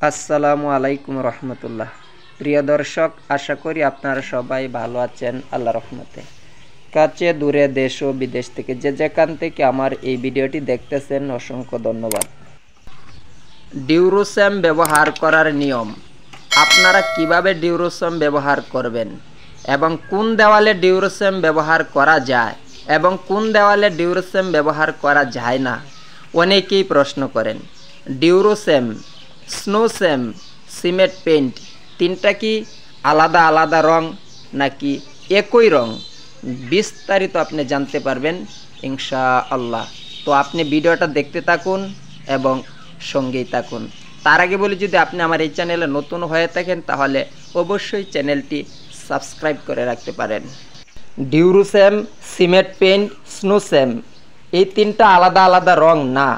আসসালামু আলাইকুম রহমতুল্লাহ। প্রিয় দর্শক, আশা করি আপনারা সবাই ভালো আছেন আল্লাহর রহমতে। কাছে দূরে দেশ ও বিদেশ থেকে যে যেখান থেকে আমার এই ভিডিওটি দেখতেছেন অসংখ্য ধন্যবাদ। ডিউরোস্যাম ব্যবহার করার নিয়ম, আপনারা কিভাবে ডিউরোস্যাম ব্যবহার করবেন এবং কোন দেওয়ালে ডিউরোস্যাম ব্যবহার করা যায় এবং কোন দেওয়ালে ডিউরোস্যাম ব্যবহার করা যায় না, অনেকেই প্রশ্ন করেন। ডিউরোস্যাম, স্নোস্যাম, সিমেন্ট পেইন্ট তিনটা কি আলাদা আলাদা রং নাকি একই রং, বিস্তারিত আপনি জানতে পারবেন ইনশাআল্লাহ। তো আপনি ভিডিওটা দেখতে থাকুন এবং সঙ্গেই থাকুন। তার আগে বলি, যদি আপনি আমার এই চ্যানেলে নতুন হয়ে থাকেন তাহলে অবশ্যই চ্যানেলটি সাবস্ক্রাইব করে রাখতে পারেন। ডিউরোস্যাম, সিমেন্ট পেইন্ট, স্নোস্যাম এই তিনটা আলাদা আলাদা রং না,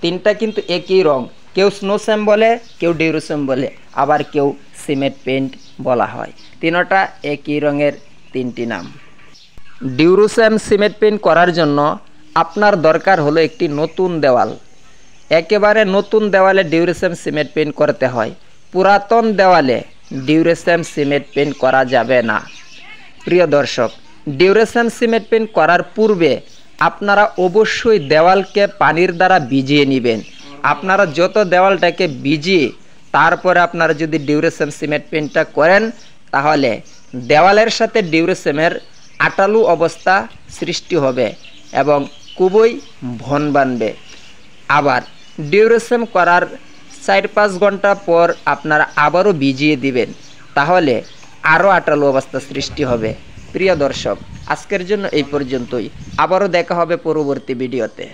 তিনটা কিন্তু একই রং। কেউ স্নোস্যাম বলে, কেউ ডিউরোস্যাম বলে, আবার কেউ সিমেন্ট পেইন্ট বলা হয়। তিনটা একই রঙের তিনটি নাম। ডিউরোস্যাম সিমেন্ট পেইন্ট করার জন্য আপনার দরকার হলো একটি নতুন দেওয়াল। একেবারে নতুন দেওয়ালে ডিউরোস্যাম সিমেন্ট পেইন্ট করতে হয়, পুরাতন দেওয়ালে ডিউরোস্যাম সিমেন্ট পেইন্ট করা যাবে না। প্রিয় দর্শক, ডিউরোস্যাম সিমেন্ট পেইন্ট করার পূর্বে আপনারা অবশ্যই দেওয়ালকে পানির দ্বারা ভিজিয়ে নেবেন। আপনারা যত দেওয়ালটাকে ভিজিয়ে তারপরে আপনারা যদি ডিউরোস্যাম সিমেন্ট পেইন্টটা করেন তাহলে দেওয়ালের সাথে ডিউরোস্যামের আটালু অবস্থা সৃষ্টি হবে এবং খুবই ভন বানবে। আবার ডিউরোস্যাম করার 4-5 ঘন্টা পর আপনারা আবারও ভিজিয়ে দিবেন, তাহলে আরও আটালু অবস্থা সৃষ্টি হবে। প্রিয় দর্শক, আজকের জন্য এই পর্যন্তই। আবারও দেখা হবে পরবর্তী ভিডিওতে।